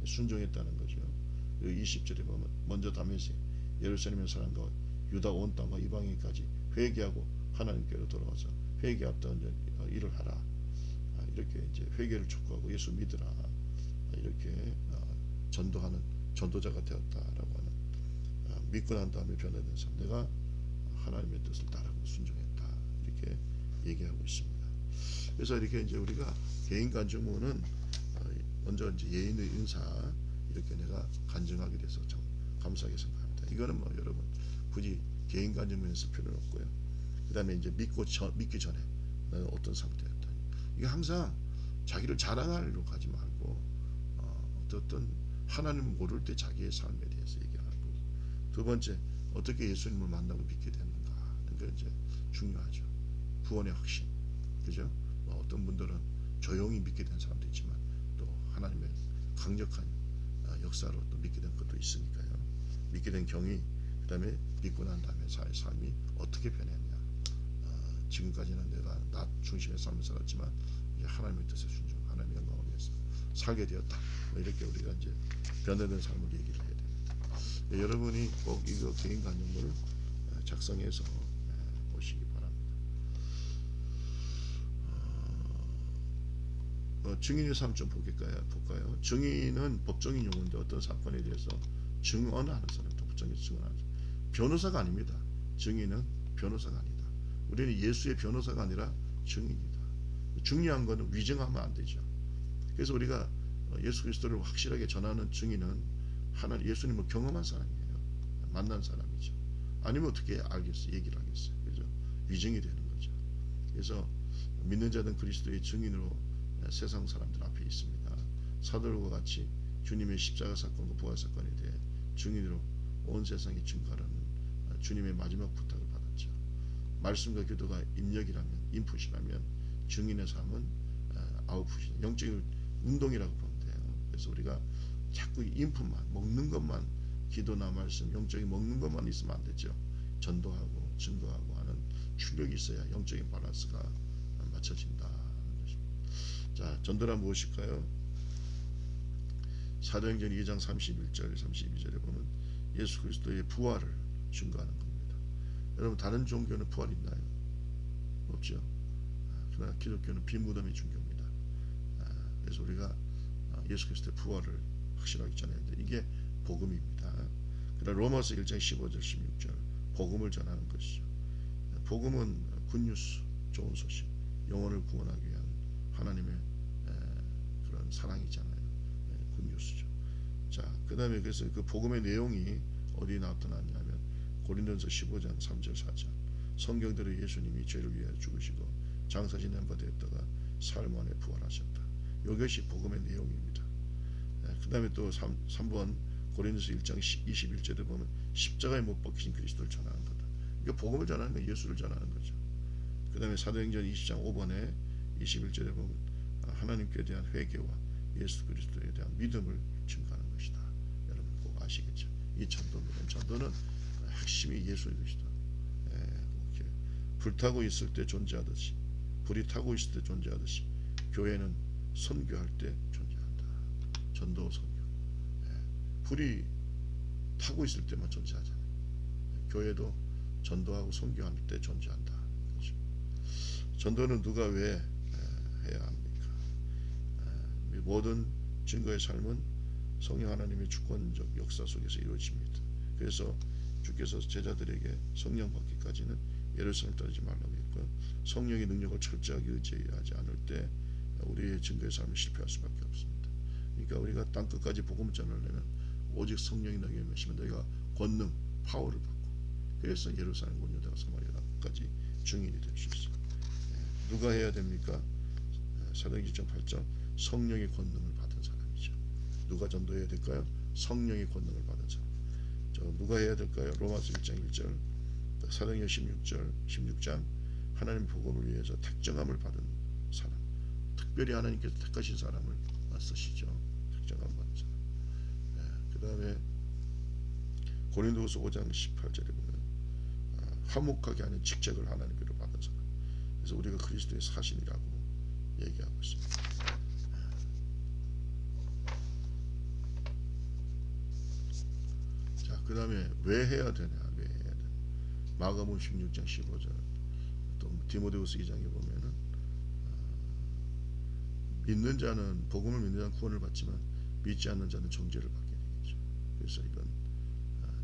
순종했다는 거죠. 20절에 보면 먼저 다메섹 예루살렘의 사람과 유다 온 땅과 이방인까지 회개하고 하나님께로 돌아와서 회개했던 일을 하라. 이렇게 이제 회개를 촉구하고 예수 믿으라. 이렇게 전도하는 전도자가 되었다라고 하는, 믿고 난 다음에 변화된 삶, 내가 하나님의 뜻을 따르고 순종했다, 이렇게 얘기하고 있습니다. 그래서 이렇게 이제 우리가 개인 간증문은 먼저 이제 예인의 인사 이렇게 내가 간증하게 돼서 참 감사하게 생각합니다. 이거는 뭐 여러분 굳이 개인 간증문에 쓸 필요는 없고요. 그 다음에 이제 믿기 전에 나는 어떤 상태였다. 이게 항상 자기를 자랑하려고 하지 말고 어떤 하나님을 모를 때 자기의 삶에 대해서 얘기하고, 두 번째 어떻게 예수님을 만나고 믿게 됐는가 하는 게 이제 중요하죠. 구원의 확신, 그죠? 어떤 분들은 조용히 믿게 된 사람도 있지만 또 하나님의 강력한 역사로 또 믿게 된 것도 있으니까요. 믿게 된 경위, 그 다음에 믿고 난 다음에 삶이 어떻게 변했냐. 지금까지는 내가 나 중심의 삶을 살았지만 이제 하나님의 뜻에 순종, 하나님의 영광을 위해서 살게 되었다. 이렇게 우리가 이제 변화된 삶을 얘기를 해야 됩니다. 여러분이 꼭 이거 개인 간증문을 작성해서 보시기 바랍니다. 증인의 삶 좀 볼까요? 증인은 법정인 용어인데 어떤 사건에 대해서 증언하는 사람, 법정에서 증언하는 사람. 변호사가 아닙니다. 증인은 변호사가 아니다. 우리는 예수의 변호사가 아니라 증인이다. 중요한 것은 위증하면 안 되죠. 그래서 우리가 예수 그리스도를 확실하게 전하는 증인은 하나님 예수님을 경험한 사람이에요. 만난 사람이죠. 아니면 어떻게 알겠어요? 얘기를 하겠어요. 그죠? 위증이 되는 거죠. 그래서 믿는 자는 그리스도의 증인으로 세상 사람들 앞에 있습니다. 사도들과 같이 주님의 십자가 사건과 부활 사건에 대해 증인으로 온 세상에 증거하는 주님의 마지막 부탁을 받았죠. 말씀과 기도가 인력이라면, 인풋이라면 증인의 삶은 아웃풋이, 영적인 운동이라고 보면 돼요. 그래서 우리가 자꾸 인풋만, 먹는 것만, 기도나 말씀, 영적인 먹는 것만 있으면 안 되죠. 전도하고 증거하고 하는 출력이 있어야 영적인 밸런스가 맞춰진다 하는 것입니다. 자, 전도란 무엇일까요? 사도행전 2장 31절 32절에 보면 예수 그리스도의 부활을 증거하는 겁니다. 여러분, 다른 종교는 부활 있나요? 없죠. 그러나 기독교는 빈무덤이 중교입니다. 그래서 우리가 예수 그리스도의 부활을 확실하게 전해야 돼. 이게 복음입니다. 그러나 로마서 1장 15절 16절 복음을 전하는 것이죠. 복음은 굿뉴스, 좋은 소식, 영혼을 구원하기 위한 하나님의 그런 사랑이잖아요. 굿뉴스죠. 자, 그 다음에 그래서 그 복음의 내용이 어디 나타났냐면 고린도전서 15장 3절 4절 성경대로 예수님이 죄를 위하여 죽으시고 장사 지낸 바 되었다가 사흘 만에 부활하셨다. 이것이 복음의 내용입니다. 그 다음에 또 3번 고린도서 1장 21절에 보면 십자가에 못 박히신 그리스도를 전하는 거다. 이거 복음을 전하는 거, 예수를 전하는 거죠. 그 다음에 사도행전 20장 5번에 21절에 보면 하나님께 대한 회개와 예수 그리스도에 대한 믿음을 증거하는 것이다. 여러분 꼭 아시겠죠? 이 전도는 핵심이 예수 그리스도. 불타고 있을 때 존재하듯이, 불이 타고 있을 때 존재하듯이 교회는 선교할 때 존재한다. 전도 선교. 불이 타고 있을 때만 존재하잖아요. 교회도 전도하고 선교할 때 존재한다. 그렇죠? 전도는 누가 왜 해야 합니까? 모든 증거의 삶은 성령 하나님의 주권적 역사 속에서 이루어집니다. 그래서 주께서 제자들에게 성령 받기까지는 예루살렘 떠나지 말라고 했고요. 성령의 능력을 철저하게 의지하지 않을 때 우리의 증거의 삶은 실패할 수밖에 없습니다. 그러니까 우리가 땅 끝까지 복음을 전하려면 오직 성령의 능력이 임하시면 너희가 권능, 파워를 받고, 그래서 예루살렘, 온 유다와 사마리아까지 증인이 될 수 있어요. 누가 해야 됩니까? 사도행전 8장 성령의 권능을 받은 사람이죠. 누가 전도해야 될까요? 성령의 권능을 받은 사람. 누가 해야 될까요? 로마서 1장 1절, 사도행전 16장 하나님 복음을 위해서 택정함을 받은 사람. 특별히 하나님께서 택하신 사람을 쓰시죠. 택정함 받은 사람. 그 다음에 고린도후서 5장 18절에 보면 화목하게 하는 직책을 하나님께로 받은 사람. 그래서 우리가 그리스도의 사신이라고 얘기하고 있습니다. 그 다음에 왜 해야 되냐, 왜 해야 되냐. 마가복음 16장 15절, 또 디모데후서 2장에 보면은 믿는 자는, 복음을 믿는 자는 구원을 받지만 믿지 않는 자는 정죄를 받게 되겠죠. 그래서 이건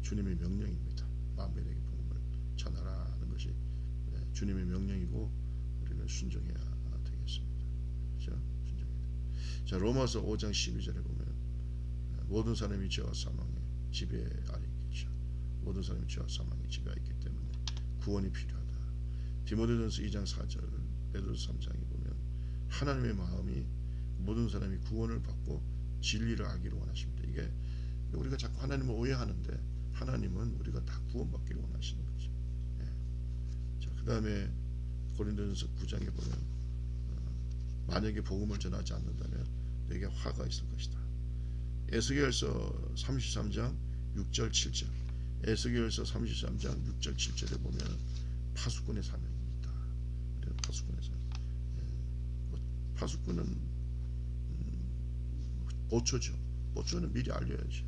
주님의 명령입니다. 만민에게 복음을 전하라는 것이 주님의 명령이고 우리는 순종해야 되겠습니다. 그렇죠? 순종해야 돼. 자, 로마서 5장 12절에 보면 모든 사람이 죄와 사망의 지배 아래 있겠죠. 모든 사람이 죄와 사망의 지배가 있기 때문에 구원이 필요하다. 디모데전서 2장 4절, 베드로서 3장에 보면 하나님의 마음이 모든 사람이 구원을 받고 진리를 알기를 원하십니다. 이게 우리가 자꾸 하나님을 오해하는데 하나님은 우리가 다 구원받기를 원하시는 거죠. 예. 자, 그 다음에 고린도전서 9장에 보면 만약에 복음을 전하지 않는다면 내게 화가 있을 것이다. 에스겔서 33장 6절 7절, 에스겔서 33장 6절 7절에 보면 파수꾼의 사명입니다. 파수꾼의 사명. 파수꾼은 보초죠. 보초는 미리 알려야죠.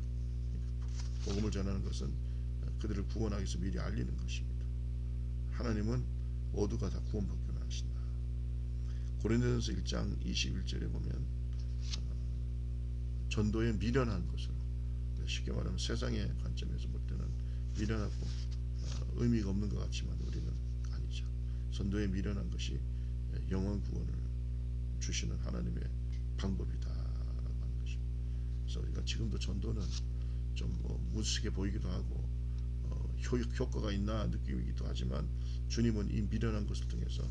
복음을 전하는 것은 그들을 구원하기 위해서 미리 알리는 것입니다. 하나님은 모두가 다 구원받기를 원하신다. 고린도전서 1장 21절에 보면 전도에 미련한 것으로, 쉽게 말하면 세상의 관점에서 볼 때는 미련하고 의미가 없는 것 같지만 우리는 아니죠. 전도에 미련한 것이 영원 구원을 주시는 하나님의 방법이다라고 하는 것입니다. 그래서 우리가 지금도 전도는 좀 무식해 보이기도 하고 효과가 있나 느끼기도 하지만 주님은 이 미련한 것을 통해서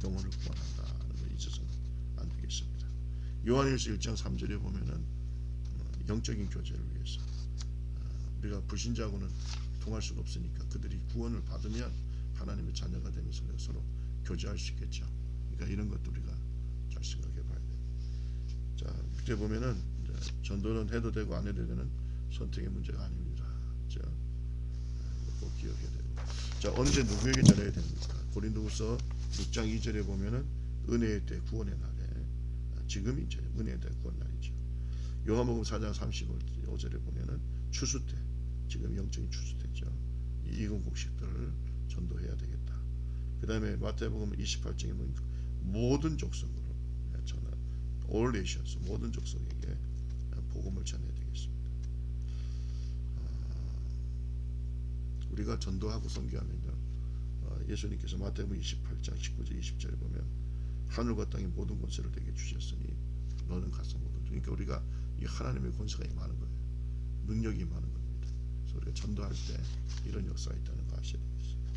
영혼을 구원한다는 걸 잊어서는 안 되겠습니다. 요한일서 1장 3절에 보면은 영적인 교제를 위해서 우리가 불신자하고는 통할 수가 없으니까 그들이 구원을 받으면 하나님의 자녀가 되면서 서로 교제할 수 있겠죠. 그러니까 이런 것도 우리가 잘 생각해 봐야 돼요. 자, 밑에 보면은 전도는 해도 되고 안 해도 되는 선택의 문제가 아닙니다. 자, 꼭 기억해야 되고. 자, 언제 누구에게 전해야 됩니까? 고린도후서 6장 2절에 보면은 은혜의 때, 구원의 날에, 지금이 이제 은혜의 때, 구원 날이죠. 요한복음 4장 35절에 보면은 추수 때, 지금 영적인 추수 때죠. 이 익은 곡식들을 전도해야 되겠다. 그 다음에 마태복음 28장에 보면 모든 족속으로 전하, all nations, 모든 족속에게 복음을 전해야 되겠습니다. 우리가 전도하고 선교하면요, 예수님께서 마태복음 28장 19절 20절에 보면 하늘과 땅의 모든 권세를 내게 주셨으니 너는 가서 모든, 그러니까 우리가 이 하나님의 권세가 임하는 거예요. 능력이 임하는 겁니다. 그래서 우리가 전도할 때 이런 역사가 있다는 거 아셔야 되겠습니다.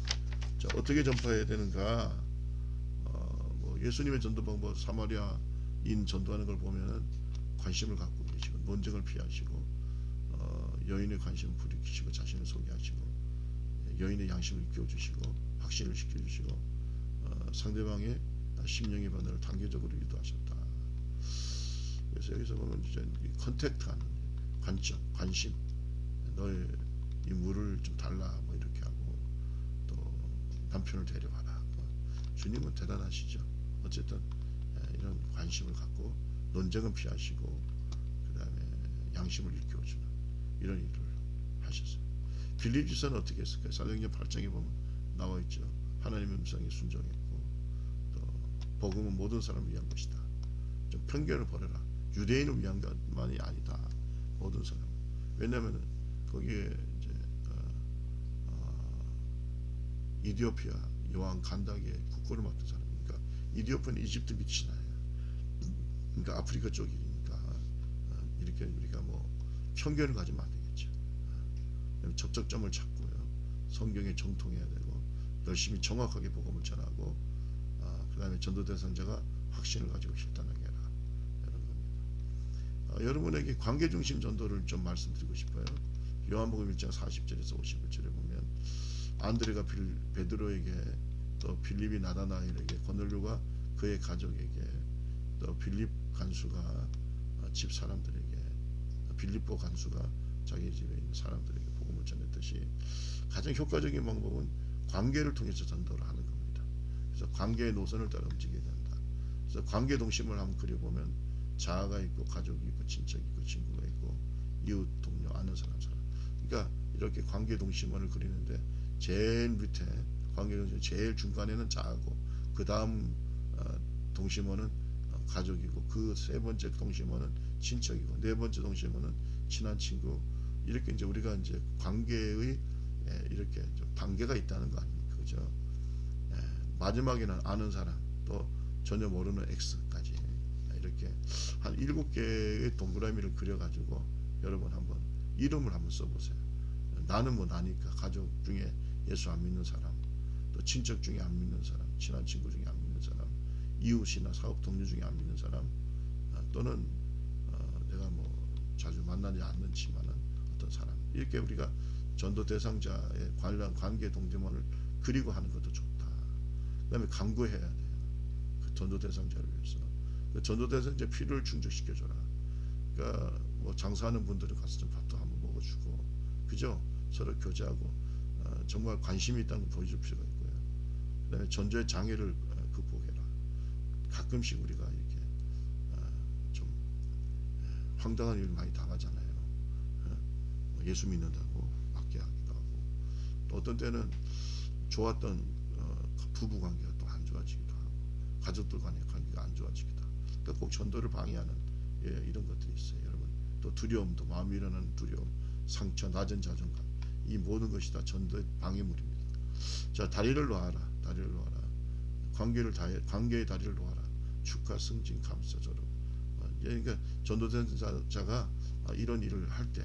자, 어떻게 전파해야 되는가? 예수님의 전도 방법, 사마리아인 전도하는 걸 보면은 관심을 갖고 계시고 논쟁을 피하시고 여인의 관심을 부리키시고 자신을 소개하시고 여인의 양심을 키워주시고 확신을 시켜주시고 상대방의 심령의 변화를 단계적으로 유도하셨다. 그래서 여기서 보면 이제 컨택트하는 관점, 관심, 너의 이 물을 좀 달라 뭐 이렇게 하고 또 남편을 데려와라. 주님은 대단하시죠. 어쨌든 이런 관심을 갖고 논쟁은 피하시고 그 다음에 양심을 일깨워주는 이런 일을 하셨어요. 빌립지서는 어떻게 했을까요? 사도행전 8장에 보면 나와 있죠. 하나님의 음성에 순종했고 또 복음은 모든 사람을 위한 것이다. 좀 편견을 버려라. 유대인을 위한 것만이 아니다. 모든 사람. 왜냐하면 거기에 이제 이디오피아 여왕 간닥의 국고를 맡은 사람이니까 이디오피아는 이집트 밑이 나요. 그러니까 아프리카 쪽이니까 이렇게 우리가 뭐 편견을 가지면 안 되겠죠. 접촉점을 찾고요. 성경에 정통해야 되고 열심히 정확하게 복음을 전하고 그 다음에 전도 대상자가 확신을 가지고 실천하게 해라. 이런 겁니다. 여러분에게 관계 중심 전도를 좀 말씀드리고 싶어요. 요한복음 1장 40절에서 51절에 보면 안드레가 베드로에게 또 빌립이 나다나엘에게 고넬료가 그의 가족에게 또 빌립 간수가 집 사람들에게 빌립보 간수가 자기 집에 있는 사람들에게 복음을 전했듯이 가장 효과적인 방법은 관계를 통해서 전도를 하는 겁니다. 그래서 관계의 노선을 따라 움직여야 된다. 그래서 관계 동심을 한번 그려보면 자아가 있고 가족이 있고 친척이 있고 친구가 있고 이웃 동료 아는 사람. 그러니까 이렇게 관계 동심원을 그리는데 제일 밑에 관계 동심원 제일 중간에는 자아고 그 다음 동심원은 가족이고 그 세 번째 동심원은 친척이고 네 번째 동심원은 친한 친구 이렇게 이제 우리가 이제 관계의 이렇게 좀 단계가 있다는 거 아닙니까? 그죠? 마지막에는 아는 사람 또 전혀 모르는 X까지 이렇게 한 7개의 동그라미를 그려가지고 여러분 한번 이름을 한번 써보세요. 나는 뭐 나니까 가족 중에 예수 안 믿는 사람 또 친척 중에 안 믿는 사람 친한 친구 중에 안 믿는 사람 이웃이나 사업 동료 중에 안 믿는 사람 또는 내가 뭐 자주 만나지 않는지만은 어떤 사람 이렇게 우리가 전도 대상자의 관련 관계 동지원을 그리고 하는 것도 좋다. 그다음에 간구해야 돼요. 그 전도 대상자를 위해서 그 전도 대상자 필요를 충족시켜줘라. 그러니까 뭐 장사하는 분들은 가서 좀 밥도 한번 먹어주고 그죠? 서로 교제하고 정말 관심이 있다는 걸 보여줄 필요가 있고요. 그다음에 전도의 장애를 극복해라. 가끔씩 우리가 이렇게 좀 황당한 일을 많이 당하잖아요. 예수 믿는다고 맞게 하기도 하고 또 어떤 때는 좋았던 부부 관계가 또 안 좋아지기도 하고 가족들 간의 관계가 안 좋아지기도 하고 그러니까 꼭 전도를 방해하는 이런 것들이 있어요. 여러분 또 두려움도 마음이 일어나는 두려움 상처 낮은 자존감 이 모든 것이 다 전도의 방해물입니다. 자 다리를 놓아라 다리를 놓아라 관계의 다리를 놓아라 축하 승진 감사 저러 그러니까 전도자가 이런 일을 할 때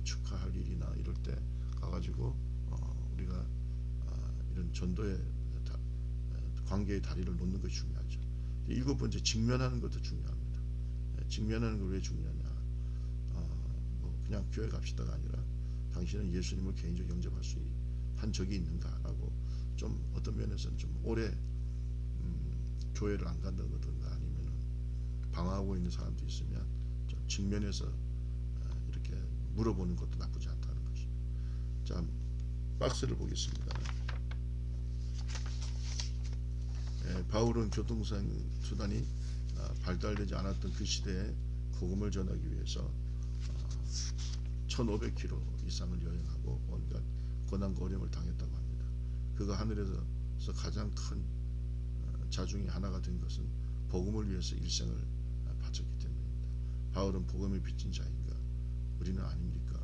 축하할 일이나 이럴 때 가가지고 우리가 이런 전도의 관계의 다리를 놓는 것이 중요하죠. 7번째 직면하는 것도 중요합니다. 직면하는 걸 왜 중요하냐? 뭐 그냥 교회 갑시다가 아니라 당신은 예수님을 개인적으로 영접할 수 한 적이 있는가라고 좀 어떤 면에서는 좀 오래 교회를 안 간다든가 아니면은 방황하고 있는 사람도 있으면 좀 직면해서 이렇게 물어보는 것도 나쁘지 않다는 것입니다. 자 박스를 보겠습니다. 바울은 교통수단이 발달되지 않았던 그 시대에 복음을 전하기 위해서 1500km 이상을 여행하고 온갖 고난과 어려움을 당했다고 합니다. 그가 하늘에서 가장 큰 자중이 하나가 된 것은 복음을 위해서 일생을 바쳤기 때문입니다. 바울은 복음을 빚진 자인가? 우리는 아닙니까?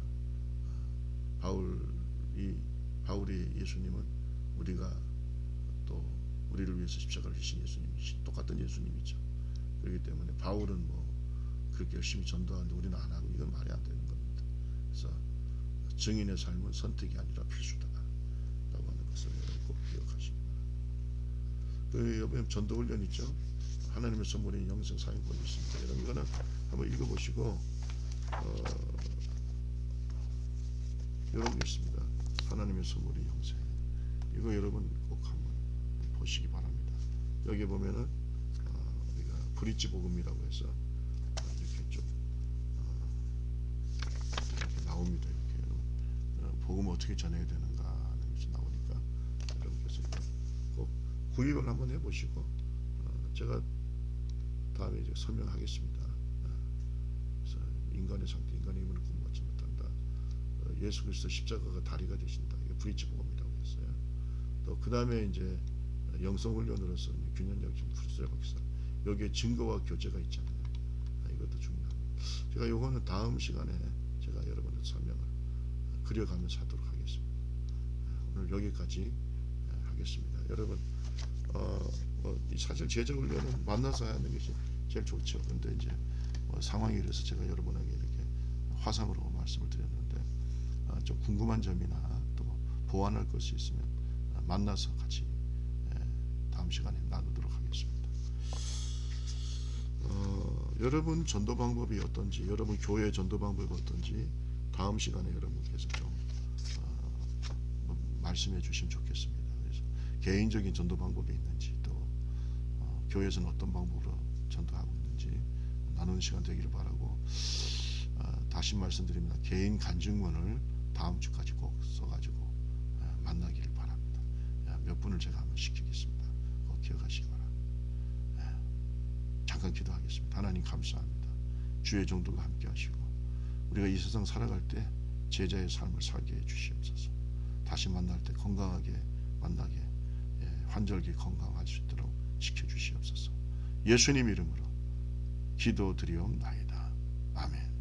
바울이 예수님은 우리가 또 우리를 위해서 십자가를 지신 예수님이 똑같은 예수님이죠. 그렇기 때문에 바울은 뭐 그렇게 열심히 전도하는데 우리는 안 하고 이건 말이 안 되는 겁니다. 그래서 증인의 삶은 선택이 아니라 필수다라고 하는 것을 꼭 기억하시기 바랍니다. 그 옆에 전도 훈련 있죠. 하나님의 선물인 영성 사용권이 있습니다. 이런 거는 한번 읽어보시고 이런 게 있습니다. 하나님의 선물인 영생 이거 여러분 꼭 한번 보시기 바랍니다. 여기 보면은 우리가 브릿지 복음이라고 해서 이렇게 좀 이렇게 나옵니다. 이렇게 복음 어떻게 전해야 되는가 하는 것이 나오니까 여러분께서 꼭 구입을 한번 해보시고 제가 다음에 이제 설명하겠습니다. 그래서 인간의 상태, 인간의 힘을 구원받지 못한다. 예수 그리스도 십자가가 다리가 되신다. 이게 브릿지 복음이라고 했어요. 또 그 다음에 이제 영성 훈련으로서 균형력 지금 풀스를 박사 여기에 증거와 교제가 있잖아요. 이것도 중요합니다. 제가 요거는 다음 시간에 제가 여러분한테 설명을 그려가면서 하도록 하겠습니다. 오늘 여기까지 하겠습니다. 여러분 사실 제자 훈련은 만나서 하는 것이 제일 좋죠. 근데 이제 상황이 이래서 제가 여러분에게 이렇게 화상으로 말씀을 드렸는데 좀 궁금한 점이나 또 보완할 것이 있으면 만나서 같이 다음 시간에 나누도록 하겠습니다. 여러분 전도 방법이 어떤지, 여러분 교회 전도 방법이 어떤지 다음 시간에 여러분께서 좀 말씀해 주시면 좋겠습니다. 그래서 개인적인 전도 방법이 있는지 또 교회에서는 어떤 방법으로 전도하고 있는지 나누는 시간 되기를 바라고 다시 말씀드립니다. 개인 간증문을 다음 주까지 꼭 써가지고 만나기를 바랍니다. 몇 분을 제가 한번 시키겠습니다. 꼭 기억하시기 바랍니다. 잠깐 기도하겠습니다. 하나님 감사합니다. 주의 종도가 함께 하시고 우리가 이 세상 살아갈 때 제자의 삶을 살게 해 주시옵소서. 다시 만날 때 건강하게 만나게, 환절기 건강할 수 있도록 지켜주시옵소서. 예수님 이름으로 기도드리옵나이다. 아멘.